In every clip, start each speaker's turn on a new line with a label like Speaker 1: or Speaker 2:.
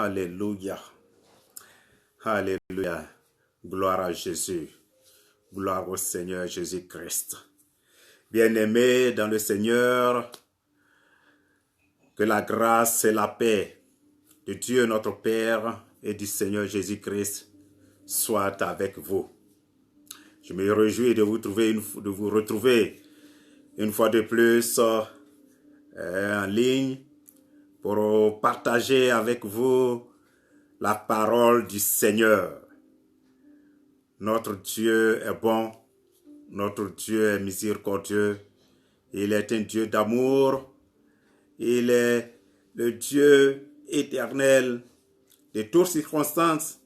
Speaker 1: Alléluia. Alléluia. Gloire à Jésus. Gloire au Seigneur Jésus-Christ. Bien-aimés dans le Seigneur, que la grâce et la paix de Dieu notre Père et du Seigneur Jésus-Christ soient avec vous. Je me réjouis de vous retrouver une fois de plus en ligne pour partager avec vous la parole du Seigneur. Notre Dieu est bon, notre Dieu est miséricordieux, il est un Dieu d'amour, il est le Dieu éternel de toutes circonstances,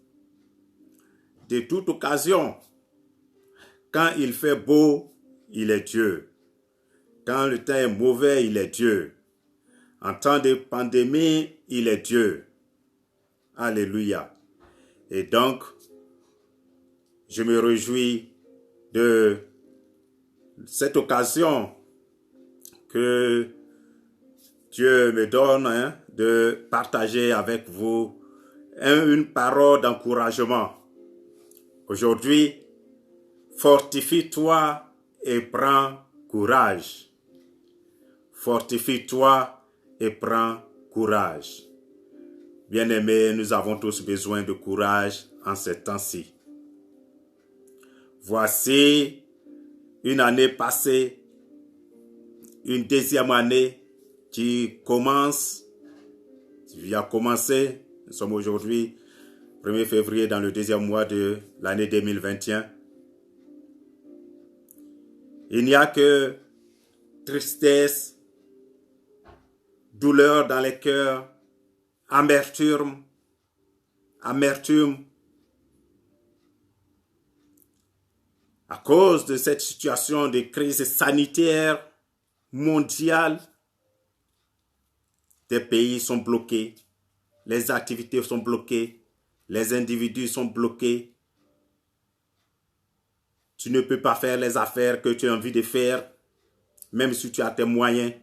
Speaker 1: de toute occasion. Quand il fait beau, il est Dieu. Quand le temps est mauvais, il est Dieu. En temps de pandémie, il est Dieu. Alléluia. Et donc, je me réjouis de cette occasion que Dieu me donne de partager avec vous une parole d'encouragement. Aujourd'hui, fortifie-toi et prends courage. Fortifie-toi et prends courage. Bien-aimés, nous avons tous besoin de courage en ces temps-ci. Voici une année passée, une deuxième année qui vient commencer. Nous sommes aujourd'hui 1er février dans le deuxième mois de l'année 2021. Il n'y a que tristesse, douleur dans les cœurs, amertume. À cause de cette situation de crise sanitaire mondiale, des pays sont bloqués, les activités sont bloquées, les individus sont bloqués. Tu ne peux pas faire les affaires que tu as envie de faire, même si tu as tes moyens.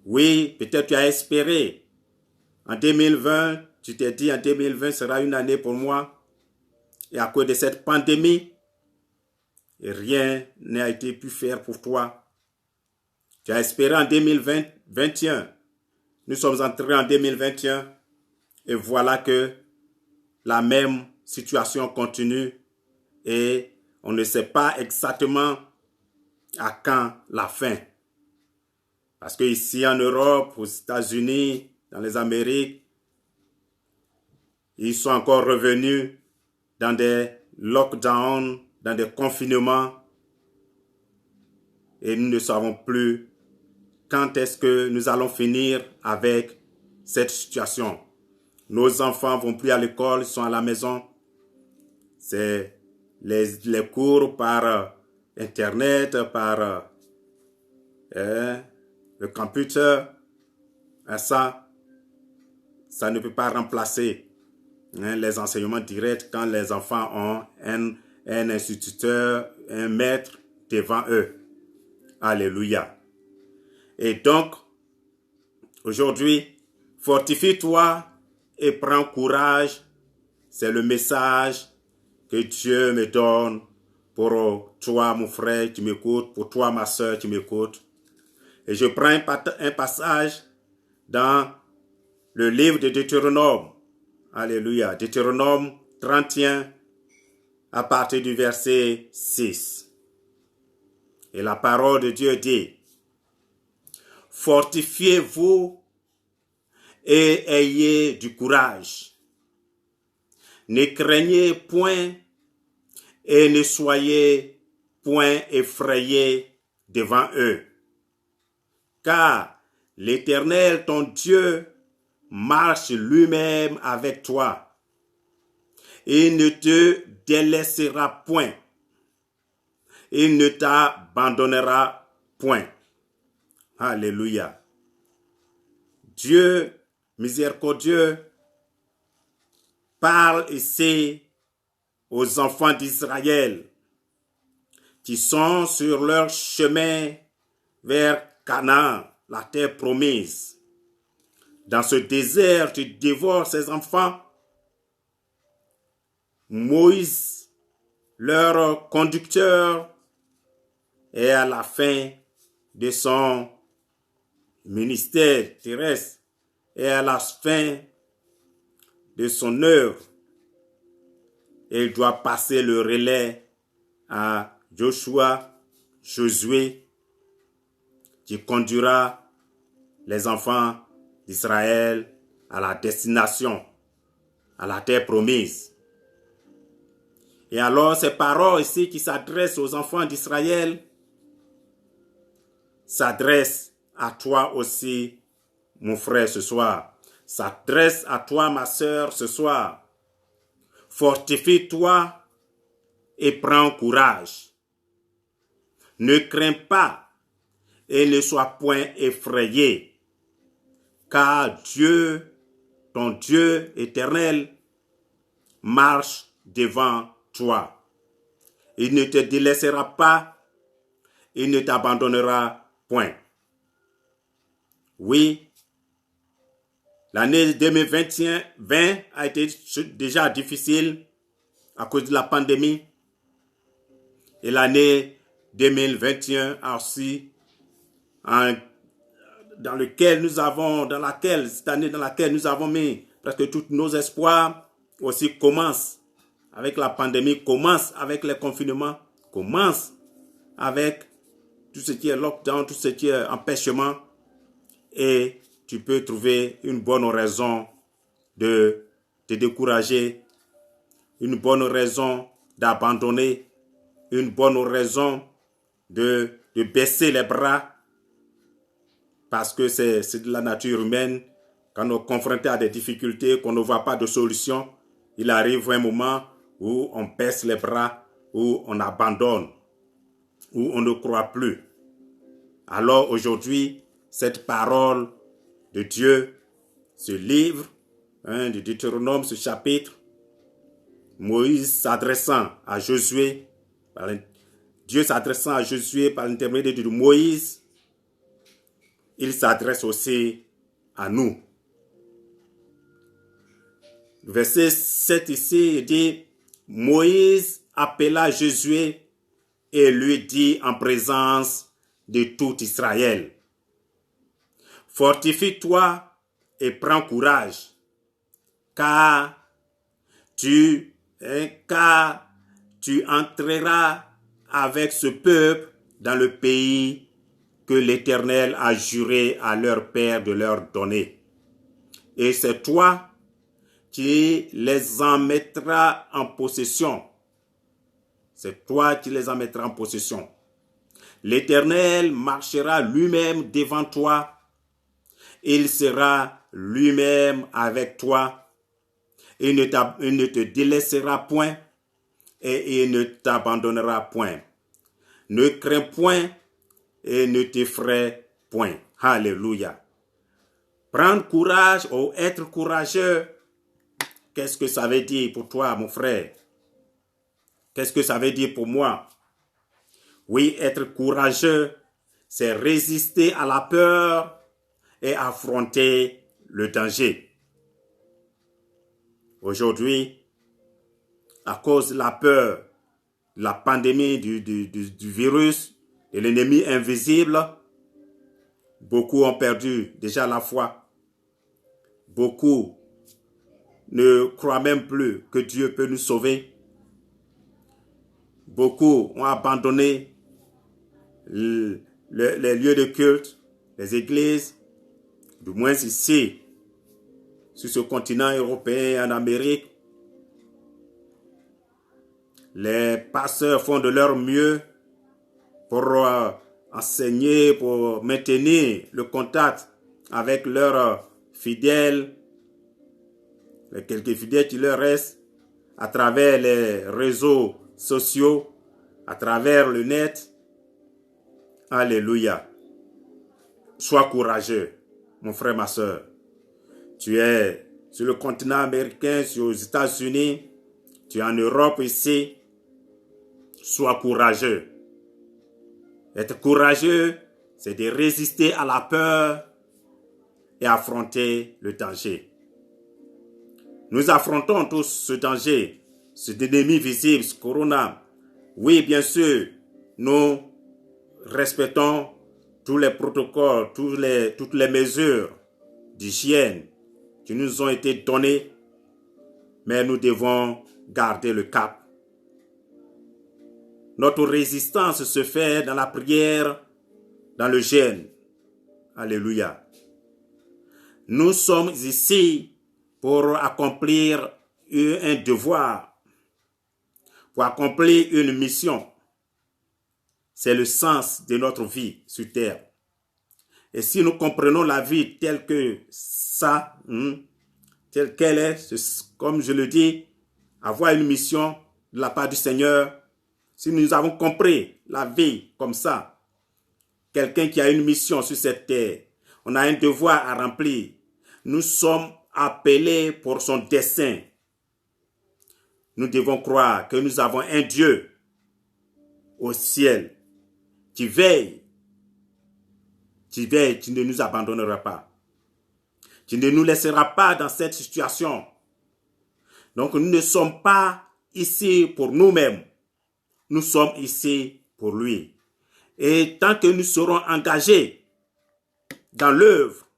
Speaker 1: Oui, peut-être tu as espéré. En 2020, tu t'es dit en 2020 sera une année pour moi. Et à cause de cette pandémie, rien n'a été pu faire pour toi. Tu as espéré en 2021. Nous sommes entrés en 2021 et voilà que la même situation continue et on ne sait pas exactement à quand la fin. Parce que ici en Europe, aux États-Unis, dans les Amériques, ils sont encore revenus dans des lockdowns, dans des confinements. Et nous ne savons plus quand est-ce que nous allons finir avec cette situation. Nos enfants ne vont plus à l'école, ils sont à la maison. C'est les cours par Internet, par le computer. Ça ne peut pas remplacer les enseignements directs quand les enfants ont un instituteur, un maître devant eux. Alléluia. Et donc, aujourd'hui, fortifie-toi et prends courage. C'est le message que Dieu me donne pour toi, mon frère, qui m'écoute, pour toi, ma soeur, qui m'écoute. Et je prends un passage dans le livre de Deutéronome. Alléluia. Deutéronome 31, à partir du verset 6. Et la parole de Dieu dit: fortifiez-vous et ayez du courage. Ne craignez point et ne soyez point effrayés devant eux. Car l'Éternel, ton Dieu, marche lui-même avec toi. Il ne te délaissera point. Il ne t'abandonnera point. Alléluia. Dieu miséricordieux parle ici aux enfants d'Israël qui sont sur leur chemin vers Canaan, la terre promise. Dans ce désert, tu dévores ses enfants. Moïse, leur conducteur, est à la fin de son ministère terrestre et à la fin de son œuvre. Et il doit passer le relais à Josué, qui conduira les enfants d'Israël à la destination, à la terre promise. Et alors, ces paroles ici qui s'adressent aux enfants d'Israël s'adressent à toi aussi, mon frère, ce soir. S'adresse à toi, ma sœur, ce soir. Fortifie-toi et prends courage. Ne crains pas et ne sois point effrayé, car Dieu, ton Dieu éternel, marche devant toi. Il ne te délaissera pas, il ne t'abandonnera point. Oui, l'année 2020 a été déjà difficile à cause de la pandémie. Et l'année 2021 aussi, dans cette année dans laquelle nous avons mis presque tous nos espoirs, aussi commence avec la pandémie, commence avec les confinements, commence avec tout ce qui est lockdown, tout ce qui est empêchement. Et tu peux trouver une bonne raison de te décourager, une bonne raison d'abandonner, une bonne raison de baisser les bras, parce que c'est de la nature humaine. Quand on est confronté à des difficultés, qu'on ne voit pas de solution, il arrive un moment où on baisse les bras, où on abandonne, où on ne croit plus. Alors aujourd'hui, cette parole de Dieu, ce livre, de Deutéronome, ce chapitre, Moïse s'adressant à Josué, Dieu s'adressant à Josué par l'intermédiaire de Moïse, il s'adresse aussi à nous. Le verset 7 ici, il dit, Moïse appela Josué et lui dit en présence de tout Israël, fortifie-toi et prends courage, car tu entreras avec ce peuple dans le pays que l'Éternel a juré à leur père de leur donner. Et c'est toi qui les en mettras en possession. C'est toi qui les en mettras en possession. L'Éternel marchera lui-même devant toi. Il sera lui-même avec toi. Il ne te délaissera point et il ne t'abandonnera point. Ne crains point et ne t'effraie point. Alléluia. Prendre courage ou être courageux, qu'est-ce que ça veut dire pour toi, mon frère? Qu'est-ce que ça veut dire pour moi? Oui, être courageux, c'est résister à la peur et affronter le danger. Aujourd'hui, à cause de la peur, de la pandémie, du virus, de l'ennemi invisible, beaucoup ont perdu déjà la foi. Beaucoup ne croient même plus que Dieu peut nous sauver. Beaucoup ont abandonné les lieux de culte, les églises, du moins ici, sur ce continent européen, en Amérique. Les pasteurs font de leur mieux pour enseigner, pour maintenir le contact avec leurs fidèles, les quelques fidèles qui leur restent, à travers les réseaux sociaux, à travers le net. Alléluia. Sois courageux, mon frère, ma soeur. Tu es sur le continent américain, sur les États-Unis, tu es en Europe ici. Sois courageux. Être courageux, c'est de résister à la peur et affronter le danger. Nous affrontons tous ce danger, cet ennemi visible, ce corona. Oui, bien sûr, nous respectons tous les protocoles, toutes les mesures d'hygiène qui nous ont été données, mais nous devons garder le cap. Notre résistance se fait dans la prière, dans le jeûne. Alléluia. Nous sommes ici pour accomplir un devoir, pour accomplir une mission. C'est le sens de notre vie sur terre. Et si nous comprenons la vie telle que ça, telle qu'elle est, comme je le dis, avoir une mission de la part du Seigneur, si nous avons compris la vie comme ça, quelqu'un qui a une mission sur cette terre, on a un devoir à remplir. Nous sommes appelés pour son dessein. Nous devons croire que nous avons un Dieu au ciel qui veille, qui ne nous abandonnera pas, qui ne nous laissera pas dans cette situation. Donc nous ne sommes pas ici pour nous-mêmes, nous sommes ici pour lui. Et tant que nous serons engagés dans l'œuvre,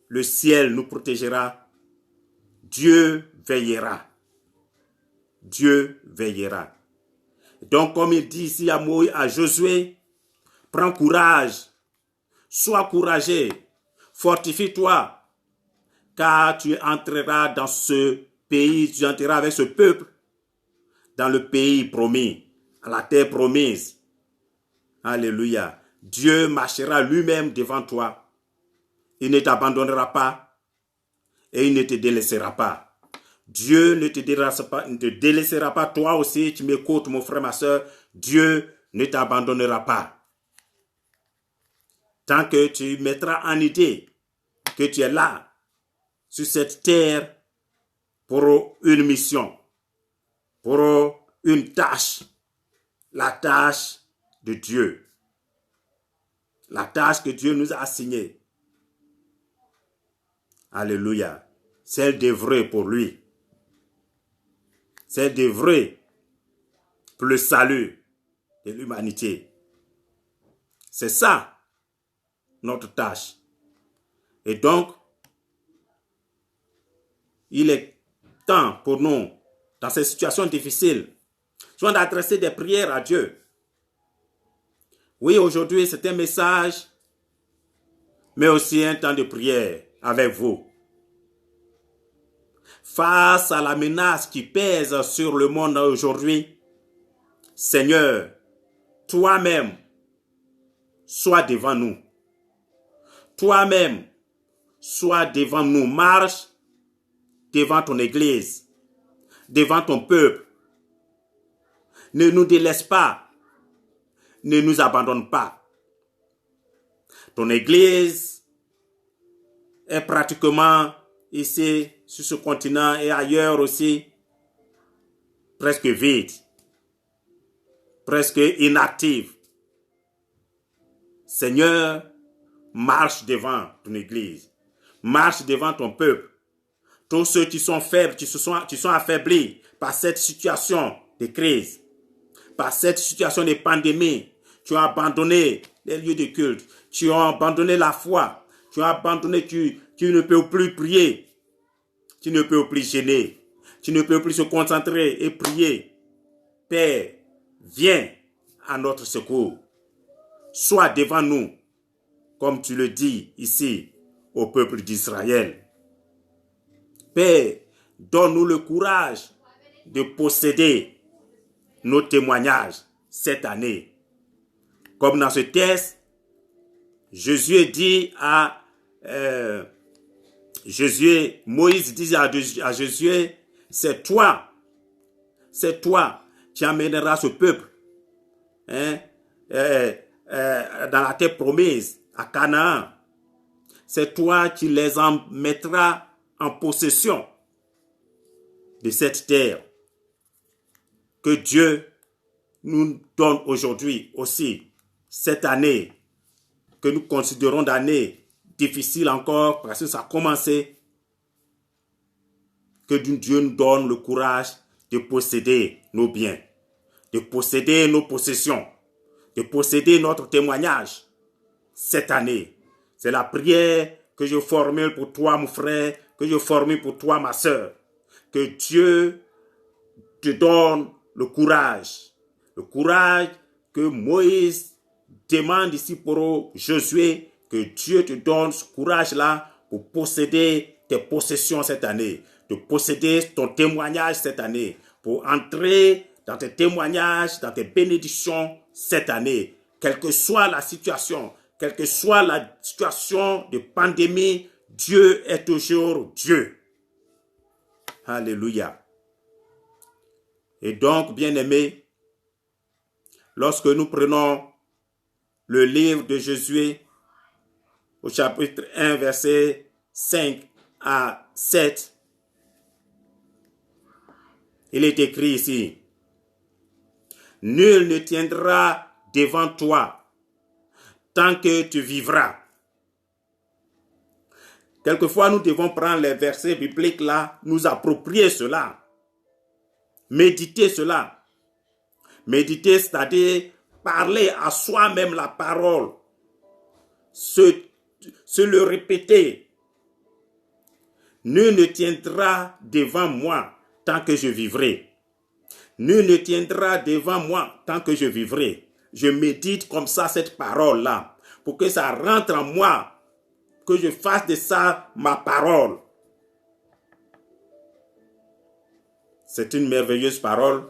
Speaker 1: le ciel nous protégera, Dieu veillera. Dieu veillera. Donc comme il dit ici à Josué, prends courage, sois courageux, fortifie-toi, car tu entreras dans ce pays, tu entreras avec ce peuple dans le pays promis, à la terre promise. Alléluia. Dieu marchera lui-même devant toi. Il ne t'abandonnera pas et il ne te délaissera pas. Dieu ne te délaissera pas. Toi aussi, tu m'écoutes, mon frère, ma soeur. Dieu ne t'abandonnera pas. Tant que tu mettras en idée que tu es là, sur cette terre, pour une mission, pour une tâche, la tâche de Dieu. La tâche que Dieu nous a assignée. Alléluia. Celle d'œuvrer pour lui. Celle d'œuvrer pour le salut de l'humanité. C'est ça, notre tâche. Et donc, il est temps pour nous, dans ces situations difficiles, soit d'adresser des prières à Dieu. Oui, aujourd'hui, c'est un message, mais aussi un temps de prière avec vous. Face à la menace qui pèse sur le monde aujourd'hui, Seigneur, toi-même, sois devant nous. Toi-même, sois devant nous. Marche devant ton Église, devant ton peuple. Ne nous délaisse pas. Ne nous abandonne pas. Ton Église est pratiquement ici, sur ce continent et ailleurs aussi, presque vide, presque inactive. Seigneur, marche devant ton Église, marche devant ton peuple. Tous ceux qui sont faibles, qui sont affaiblis par cette situation de crise, par cette situation de pandémie, tu as abandonné les lieux de culte, tu as abandonné la foi, tu as abandonné, tu ne peux plus prier, tu ne peux plus gêner, tu ne peux plus se concentrer et prier. Père, viens à notre secours. Sois devant nous, comme tu le dis ici au peuple d'Israël. Père, donne-nous le courage de posséder nos témoignages cette année. Comme dans ce texte, Moïse dit à Josué, c'est toi qui amèneras ce peuple dans la terre promise, à Canaan. C'est toi qui les en mettras en possession de cette terre que Dieu nous donne aujourd'hui aussi, cette année que nous considérons d'année difficile encore, parce que ça a commencé, que Dieu nous donne le courage de posséder nos biens, de posséder nos possessions, de posséder notre témoignage cette année. C'est la prière que je formule pour toi, mon frère, que je formule pour toi, ma sœur. Que Dieu te donne le courage que Moïse demande ici pour Josué, que Dieu te donne ce courage-là pour posséder tes possessions cette année, de posséder ton témoignage cette année, pour entrer dans tes témoignages, dans tes bénédictions cette année, quelle que soit la situation, quelle que soit la situation de pandémie, Dieu est toujours Dieu. Alléluia. Et donc, bien-aimés, lorsque nous prenons le livre de Josué, au chapitre 1, versets 5 à 7, il est écrit ici, « Nul ne tiendra devant toi tant que tu vivras. » Quelquefois, nous devons prendre les versets bibliques là, nous approprier cela, méditer cela. Méditer, c'est-à-dire parler à soi-même la parole, se le répéter. Nul ne tiendra devant moi tant que je vivrai. Nul ne tiendra devant moi tant que je vivrai. Je médite comme ça cette parole-là, pour que ça rentre en moi, que je fasse de ça ma parole. C'est une merveilleuse parole.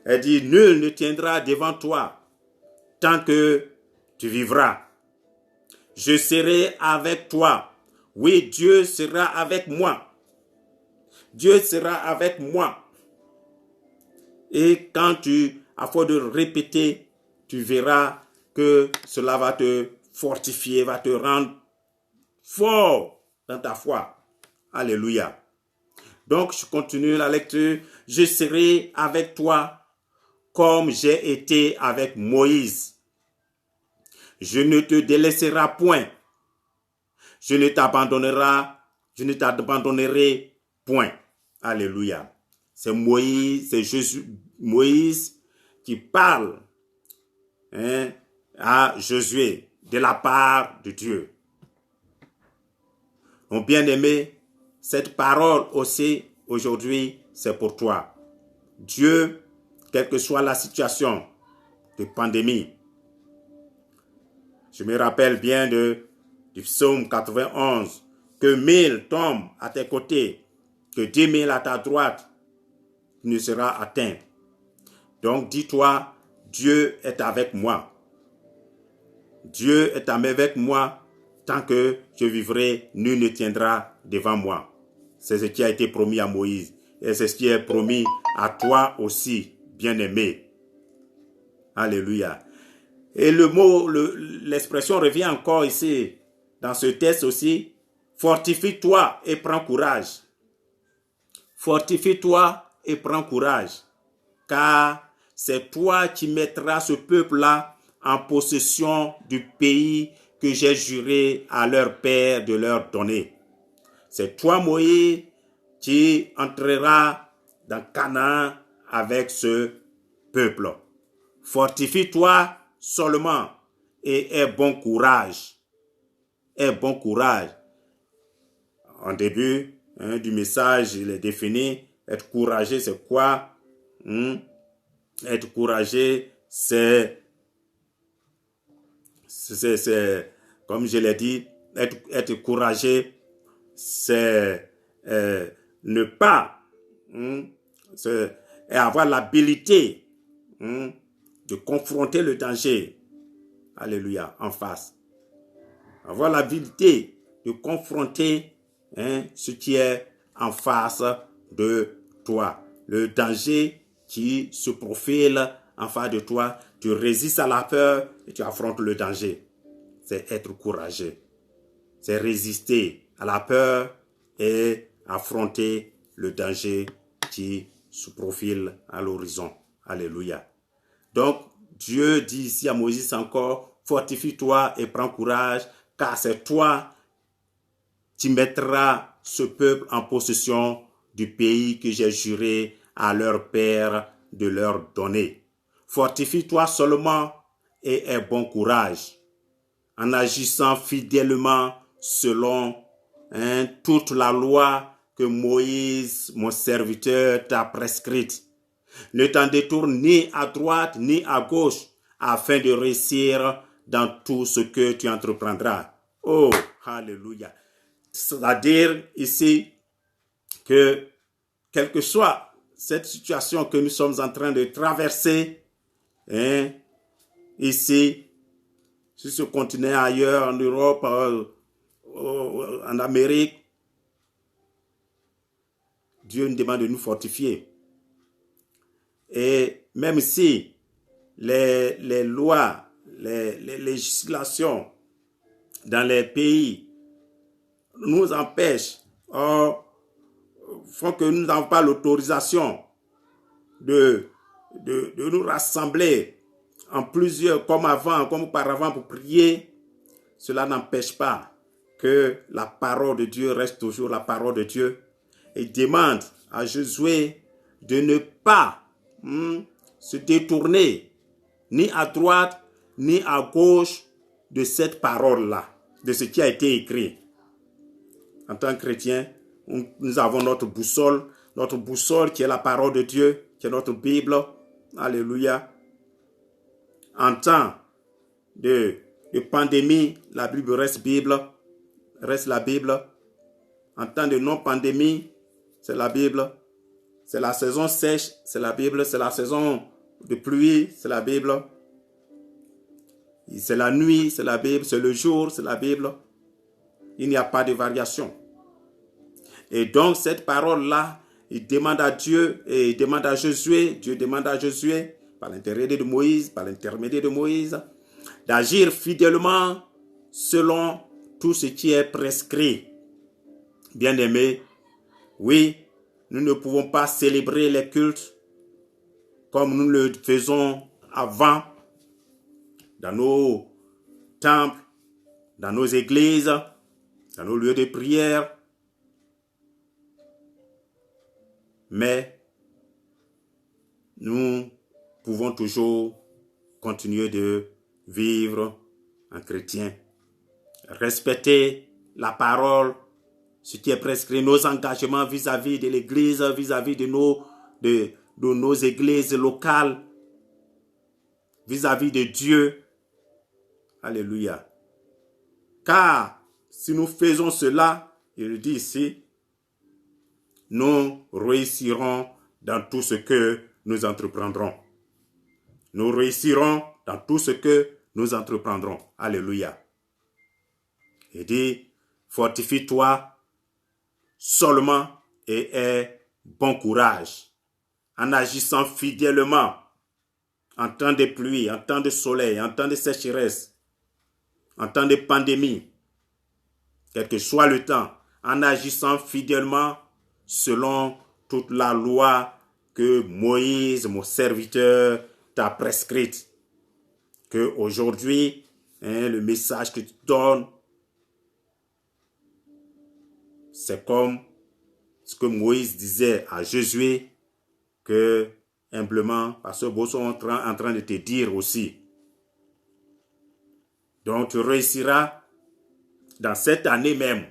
Speaker 1: Elle dit, nul ne tiendra devant toi tant que tu vivras. Je serai avec toi. Oui, Dieu sera avec moi. Dieu sera avec moi. Et quand à force de répéter, tu verras que cela va te fortifier, va te rendre fort dans ta foi. Alléluia. Donc, je continue la lecture. Je serai avec toi comme j'ai été avec Moïse. Je ne te délaisserai point. Je ne t'abandonnerai point. Alléluia. C'est Moïse qui parle à Josué de la part de Dieu. Mon bien-aimé, cette parole aussi aujourd'hui, c'est pour toi. Dieu, quelle que soit la situation de pandémie, je me rappelle bien du psaume 91, que 1000 tombent à tes côtés, que 10 000 à ta droite, ne sera atteint. Donc dis-toi, Dieu est avec moi. Dieu est avec moi. Tant que je vivrai, nul ne tiendra devant moi. C'est ce qui a été promis à Moïse. Et c'est ce qui est promis à toi aussi, bien-aimé. Alléluia. Et l'expression revient encore ici, dans ce texte aussi. Fortifie-toi et prends courage. Fortifie-toi et prends courage. Car c'est toi qui mettras ce peuple-là en possession du pays que j'ai juré à leur père de leur donner. C'est toi, Moïse, qui entreras dans Canaan avec ce peuple. Fortifie-toi seulement et aie bon courage. Aie bon courage. En début du message, il est défini. Être courageux, c'est quoi? Être courageux, c'est comme je l'ai dit, être courageux, c'est ne pas et avoir l'habilité de confronter le danger. Alléluia, en face. Avoir l'habilité de confronter ce qui est en face de toi. Le danger qui se profile en face de toi, tu résistes à la peur et tu affrontes le danger. C'est être courageux. C'est résister à la peur et affronter le danger qui se profile à l'horizon. Alléluia. Donc, Dieu dit ici à Moïse encore, fortifie-toi et prends courage, car c'est toi tu mettras ce peuple en possession du pays que j'ai juré à leur père de leur donner. Fortifie-toi seulement et aie bon courage, en agissant fidèlement selon toute la loi que Moïse, mon serviteur, t'a prescrite. Ne t'en détourne ni à droite ni à gauche, afin de réussir dans tout ce que tu entreprendras. Oh, alléluia. C'est-à-dire ici que, quelle que soit cette situation que nous sommes en train de traverser, ici, sur ce continent, ailleurs, en Europe, en Amérique, Dieu nous demande de nous fortifier. Et même si les lois, les législations dans les pays nous empêchent, font que nous n'avons pas l'autorisation de nous rassembler en plusieurs, comme avant, comme auparavant, pour prier, cela n'empêche pas que la parole de Dieu reste toujours la parole de Dieu. Et demande à Josué de ne pas se détourner ni à droite ni à gauche de cette parole-là, de ce qui a été écrit. En tant que chrétien, nous avons notre boussole qui est la parole de Dieu, qui est notre Bible. Alléluia. En temps de pandémie, la Bible reste la Bible. En temps de non-pandémie, c'est la Bible. C'est la saison sèche, c'est la Bible. C'est la saison de pluie, c'est la Bible. C'est la nuit, c'est la Bible. C'est le jour, c'est la Bible. Il n'y a pas de variation. Et donc, cette parole-là, il demande à Dieu et il demande à Josué, Dieu demande à Josué, par l'intermédiaire de Moïse, d'agir fidèlement selon tout ce qui est prescrit. Bien-aimés, oui, nous ne pouvons pas célébrer les cultes comme nous le faisons avant, dans nos temples, dans nos églises, dans nos lieux de prière. Mais nous pouvons toujours continuer de vivre en chrétien. Respecter la parole, ce qui est prescrit, nos engagements vis-à-vis de l'Église, vis-à-vis de nos églises locales, vis-à-vis de Dieu. Alléluia. Car si nous faisons cela, il le dit ici, nous réussirons dans tout ce que nous entreprendrons. Nous réussirons dans tout ce que nous entreprendrons. Alléluia. Il dit, fortifie-toi seulement et aie bon courage, en agissant fidèlement, en temps de pluie, en temps de soleil, en temps de sécheresse, en temps de pandémie, quel que soit le temps, en agissant fidèlement selon toute la loi que Moïse, mon serviteur, t'a prescrite. Que aujourd'hui, le message que tu donnes, c'est comme ce que Moïse disait à Josué, que humblement, Pasteur Bosso est en train de te dire aussi. Donc tu réussiras dans cette année même,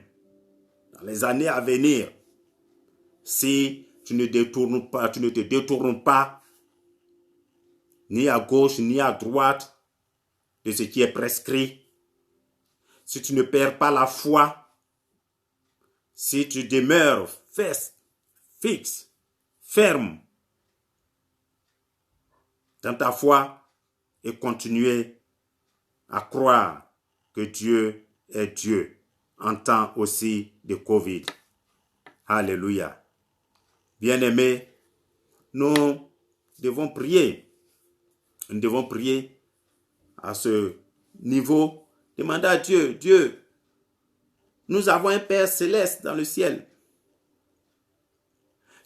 Speaker 1: dans les années à venir, si tu ne te détournes pas ni à gauche ni à droite de ce qui est prescrit, si tu ne perds pas la foi, si tu demeures fixe, ferme dans ta foi et continuer à croire que Dieu est Dieu en temps aussi de Covid. Alléluia. Bien-aimés, nous devons prier. Nous devons prier à ce niveau. Demander à Dieu, Dieu, nous avons un Père céleste dans le ciel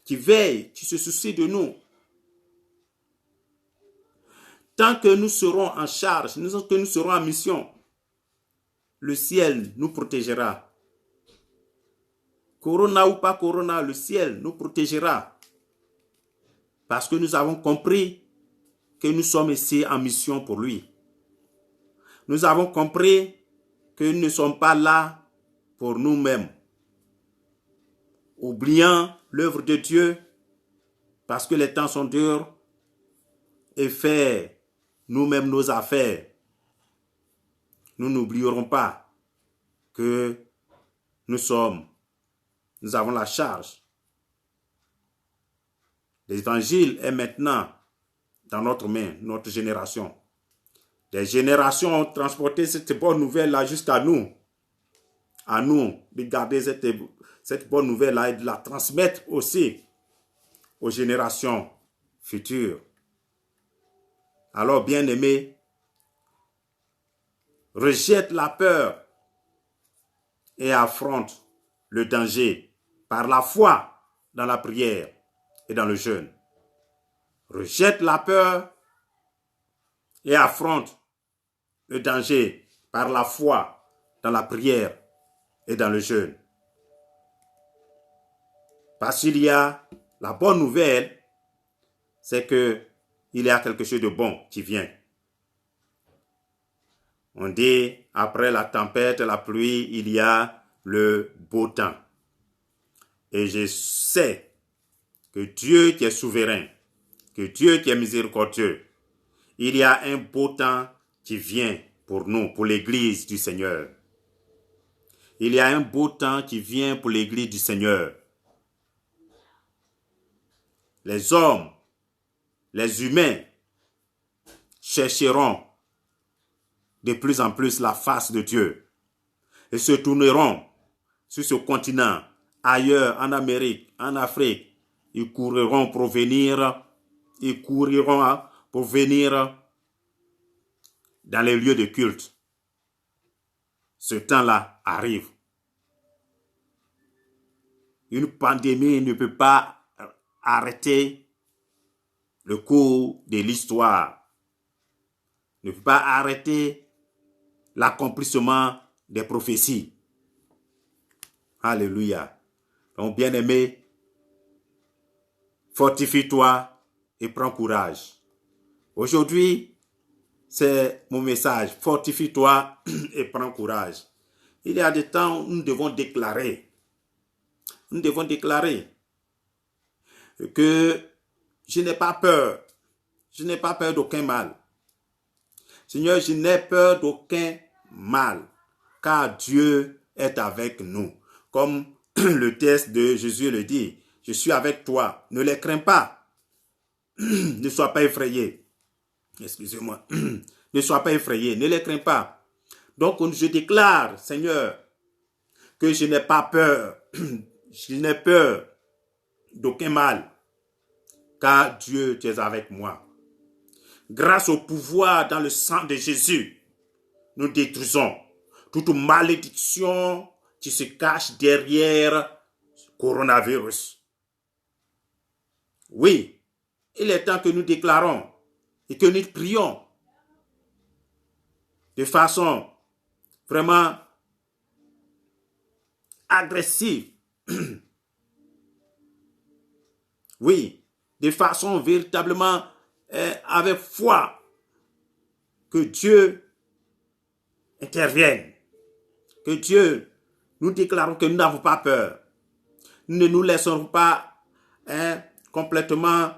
Speaker 1: qui veille, qui se soucie de nous. Tant que nous serons en charge, que nous serons en mission, le ciel nous protégera. Corona ou pas corona, le ciel nous protégera. Parce que nous avons compris que nous sommes ici en mission pour lui. Nous avons compris que nous ne sommes pas là pour nous-mêmes, oubliant l'œuvre de Dieu parce que les temps sont durs et faire nous-mêmes nos affaires. Nous n'oublierons pas que nous avons la charge. L'évangile est maintenant dans notre main, notre génération. Des générations ont transporté cette bonne nouvelle-là jusqu'à nous. À nous de garder cette bonne nouvelle-là et de la transmettre aussi aux générations futures. Alors, bien-aimés, rejette la peur et affronte le danger par la foi dans la prière et dans le jeûne. Rejette la peur et affronte le danger par la foi dans la prière et dans le jeûne. Parce qu'il y a la bonne nouvelle, c'est que il y a quelque chose de bon qui vient. On dit, après la tempête, la pluie, il y a le beau temps. Et je sais que Dieu qui est souverain, que Dieu qui est miséricordieux, il y a un beau temps qui vient pour nous, pour l'Église du Seigneur. Il y a un beau temps qui vient pour l'Église du Seigneur. Les hommes, les humains chercheront de plus en plus la face de Dieu et se tourneront sur ce continent, ailleurs, en Amérique, en Afrique. Ils couriront pour venir dans les lieux de culte. Ce temps-là arrive. Une pandémie ne peut pas arrêter le cours de l'histoire, ne peut pas arrêter l'accomplissement des prophéties. Alléluia. Donc, bien-aimé, fortifie-toi et prends courage. Aujourd'hui, c'est mon message. Fortifie-toi et prends courage. Il y a des temps où nous devons déclarer. Nous devons déclarer que je n'ai pas peur. Je n'ai pas peur d'aucun mal. Seigneur, je n'ai peur d'aucun mal, car Dieu est avec nous. Comme le texte de Jésus le dit, je suis avec toi, ne les crains pas. Ne sois pas effrayé. Excusez-moi. Ne sois pas effrayé, ne les crains pas. Donc, je déclare, Seigneur, que je n'ai pas peur. Je n'ai peur d'aucun mal, car Dieu, tu es avec moi. Grâce au pouvoir dans le sang de Jésus, nous détruisons toute malédiction qui se cache derrière le coronavirus. Oui, il est temps que nous déclarons et que nous prions de façon vraiment agressive. Oui, de façon véritablement avec foi, que Dieu intervienne, que Dieu, nous déclarons que nous n'avons pas peur. Nous ne nous laisserons pas complètement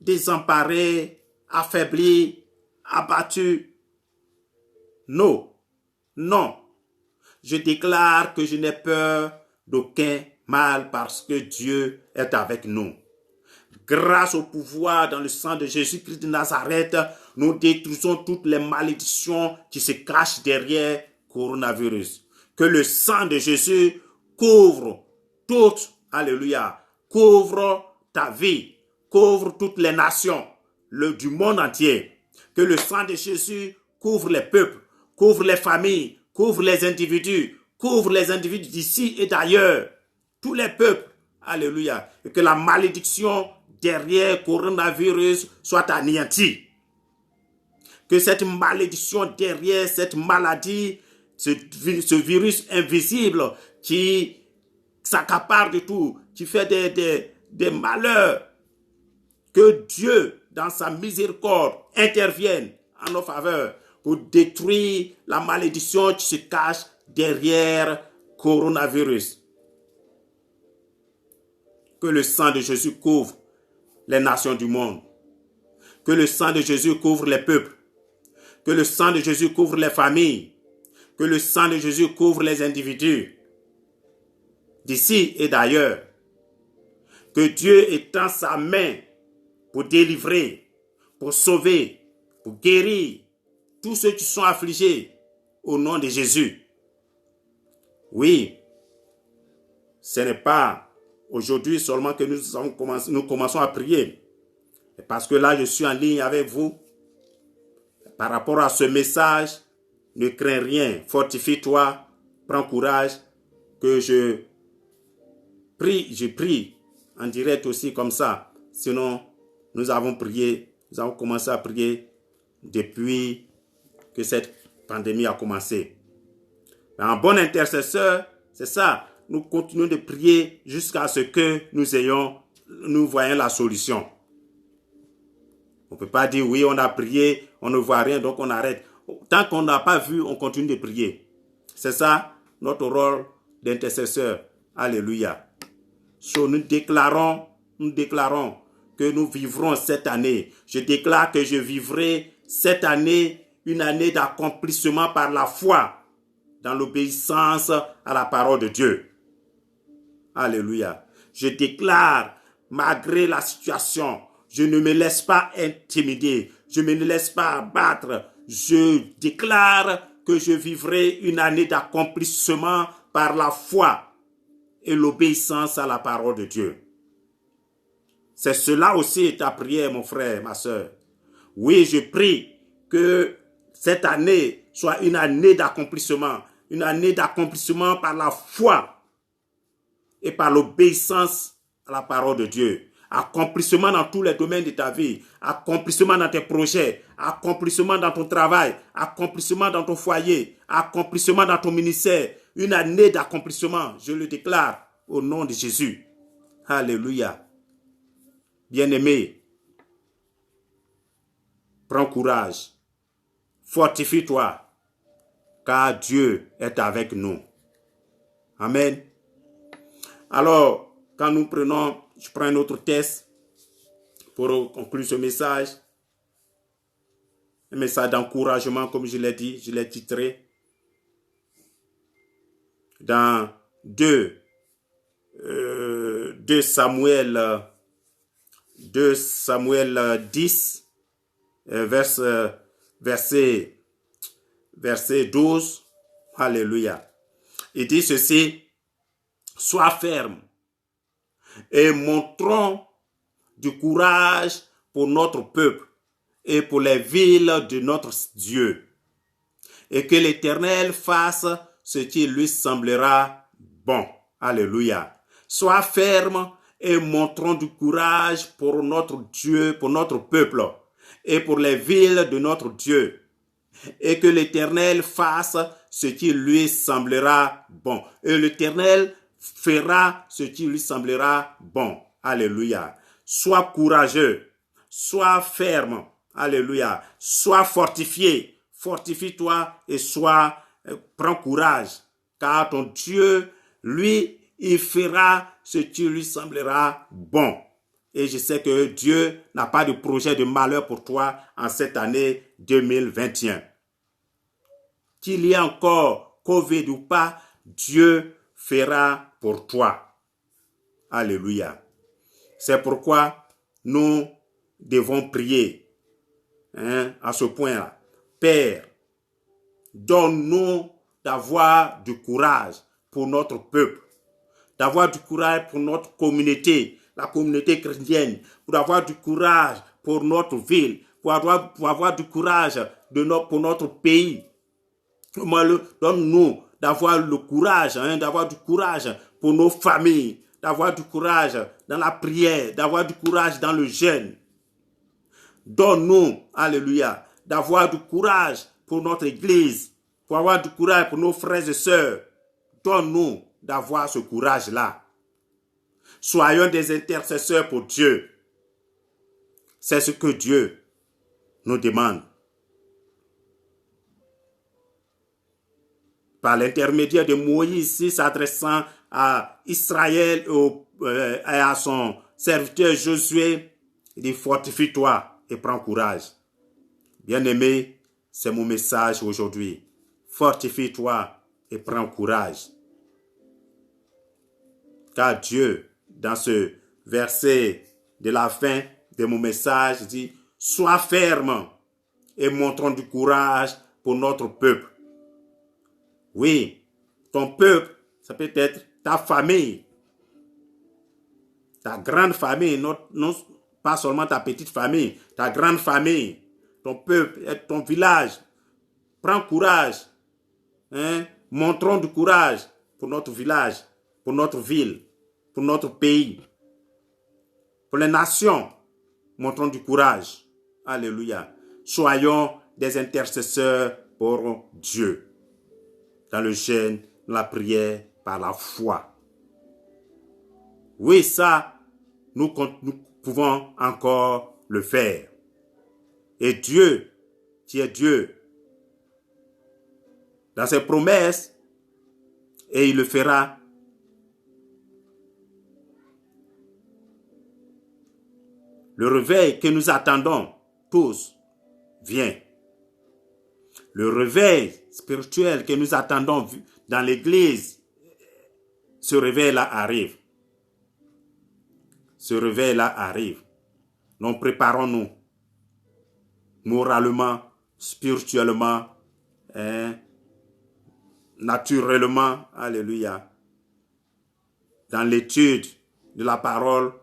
Speaker 1: désemparés, affaiblis, abattus. Non, non. Je déclare que je n'ai peur d'aucun mal parce que Dieu est avec nous. Grâce au pouvoir dans le sang de Jésus-Christ de Nazareth, nous détruisons toutes les malédictions qui se cachent derrière le coronavirus. Que le sang de Jésus couvre couvre ta vie, couvre toutes les nations du monde entier. Que le sang de Jésus couvre les peuples, couvre les familles, couvre les individus d'ici et d'ailleurs, tous les peuples. Alléluia. Et que la malédiction derrière le coronavirus soit anéantie. Que cette malédiction derrière cette maladie ce virus invisible qui s'accapare de tout, qui fait des malheurs. Que Dieu, dans sa miséricorde, intervienne en nos faveurs pour détruire la malédiction qui se cache derrière coronavirus. Que le sang de Jésus couvre les nations du monde. Que le sang de Jésus couvre les peuples. Que le sang de Jésus couvre les familles. Que le sang de Jésus couvre les individus d'ici et d'ailleurs. Que Dieu étend sa main pour délivrer, pour sauver, pour guérir tous ceux qui sont affligés au nom de Jésus. Oui, ce n'est pas aujourd'hui seulement que nous commençons à prier. Parce que là, je suis en ligne avec vous. Par rapport à ce message, ne crains rien, fortifie-toi, prends courage, que je prie en direct aussi comme ça. Sinon, nous avons commencé à prier depuis que cette pandémie a commencé. Un bon intercesseur, c'est ça. Nous continuons de prier jusqu'à ce que nous voyons la solution. On ne peut pas dire oui, on a prié, on ne voit rien, donc on arrête. Tant qu'on n'a pas vu, on continue de prier. C'est ça notre rôle d'intercesseur. Alléluia. So, nous déclarons que nous vivrons cette année. Je déclare que je vivrai cette année une année d'accomplissement par la foi dans l'obéissance à la parole de Dieu. Alléluia. Je déclare, malgré la situation, je ne me laisse pas intimider, je ne me laisse pas abattre. Je déclare que je vivrai une année d'accomplissement par la foi et l'obéissance à la parole de Dieu. C'est cela aussi ta prière, mon frère, ma soeur. Oui, je prie que cette année soit une année d'accomplissement par la foi et par l'obéissance à la parole de Dieu. Accomplissement dans tous les domaines de ta vie, accomplissement dans tes projets, accomplissement dans ton travail, accomplissement dans ton foyer, accomplissement dans ton ministère. Une année d'accomplissement, je le déclare au nom de Jésus. Alléluia. Bien-aimé, prends courage, fortifie-toi, car Dieu est avec nous. Amen. Alors, quand je prends un autre texte pour conclure ce message. Un message d'encouragement, comme je l'ai dit, je l'ai titré. Dans 2 Samuel 10, verset 12. Alléluia. Il dit ceci: sois ferme et montrons du courage pour notre peuple et pour les villes de notre Dieu. Et que l'Éternel fasse ce qui lui semblera bon. Alléluia. Sois ferme et montrons du courage pour notre Dieu, pour notre peuple et pour les villes de notre Dieu. Et que l'Éternel fasse ce qui lui semblera bon. Et l'Éternel fera ce qui lui semblera bon. Alléluia. Sois courageux, sois ferme. Alléluia. Sois fortifié, fortifie-toi et prends courage. Car ton Dieu, lui, il fera ce qui lui semblera bon. Et je sais que Dieu n'a pas de projet de malheur pour toi en cette année 2021. Qu'il y ait encore Covid ou pas, Dieu fera pour toi. Alléluia. C'est pourquoi nous devons prier à ce point-là. Père, donne-nous d'avoir du courage pour notre peuple, d'avoir du courage pour notre communauté, la communauté chrétienne, pour avoir du courage pour notre ville, pour avoir du courage pour notre pays. Donne-nous d'avoir le courage, d'avoir du courage pour nos familles, d'avoir du courage dans la prière, d'avoir du courage dans le jeûne. Donne-nous, alléluia, d'avoir du courage pour notre église, pour avoir du courage pour nos frères et sœurs. Donne-nous d'avoir ce courage-là. Soyons des intercesseurs pour Dieu. C'est ce que Dieu nous demande. Par l'intermédiaire de Moïse, s'adressant à Israël et à son serviteur Josué, il dit fortifie-toi et prends courage. Bien-aimé, c'est mon message aujourd'hui. Fortifie-toi et prends courage. Car Dieu, dans ce verset de la fin de mon message, dit sois ferme et montrons du courage pour notre peuple. Oui, ton peuple, ça peut être ta famille, ta grande famille, non pas seulement ta petite famille, ta grande famille, ton peuple, ton village. Prends courage. Montrons du courage pour notre village, pour notre ville, pour notre pays, pour les nations. Montrons du courage. Alléluia. Soyons des intercesseurs pour Dieu. Dans le jeûne, la prière, par la foi. Oui, ça, nous pouvons encore le faire. Et Dieu, qui est Dieu, dans ses promesses, et il le fera. Le réveil que nous attendons tous vient. Le réveil spirituel que nous attendons dans l'église, ce réveil-là arrive. Ce réveil-là arrive. Donc préparons-nous moralement, spirituellement, naturellement, alléluia, dans l'étude de la parole,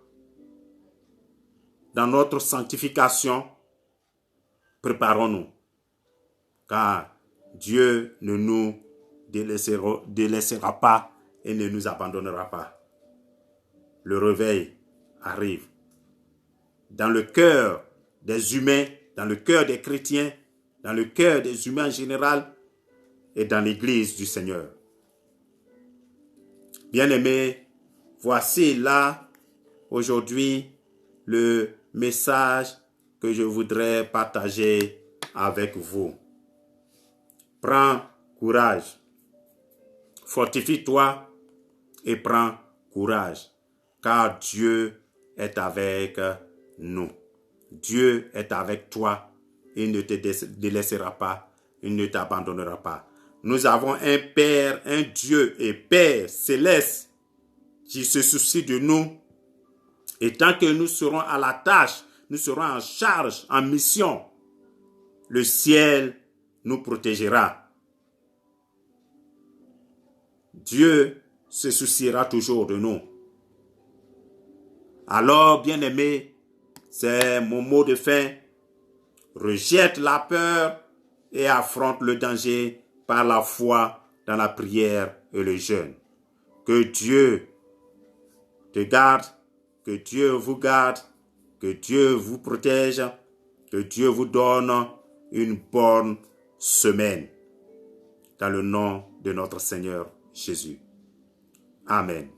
Speaker 1: dans notre sanctification, préparons-nous. Car Dieu ne nous délaissera pas et ne nous abandonnera pas. Le réveil arrive. Dans le cœur des humains, dans le cœur des chrétiens, dans le cœur des humains en général et dans l'église du Seigneur. Bien-aimés, voici là, aujourd'hui, le message que je voudrais partager avec vous. Prends courage. Fortifie-toi et prends courage, car Dieu est avec nous. Dieu est avec toi. Il ne te délaissera pas. Il ne t'abandonnera pas. Nous avons un Père, un Dieu et Père céleste qui se soucie de nous. Et tant que nous serons à la tâche, nous serons en charge, en mission, le ciel nous protégera. Dieu se souciera toujours de nous. Alors, bien-aimés, c'est mon mot de fin. Rejette la peur et affronte le danger par la foi dans la prière et le jeûne. Que Dieu te garde, que Dieu vous garde, que Dieu vous protège, que Dieu vous donne une bonne semaine. Dans le nom de notre Seigneur Jésus. Amen.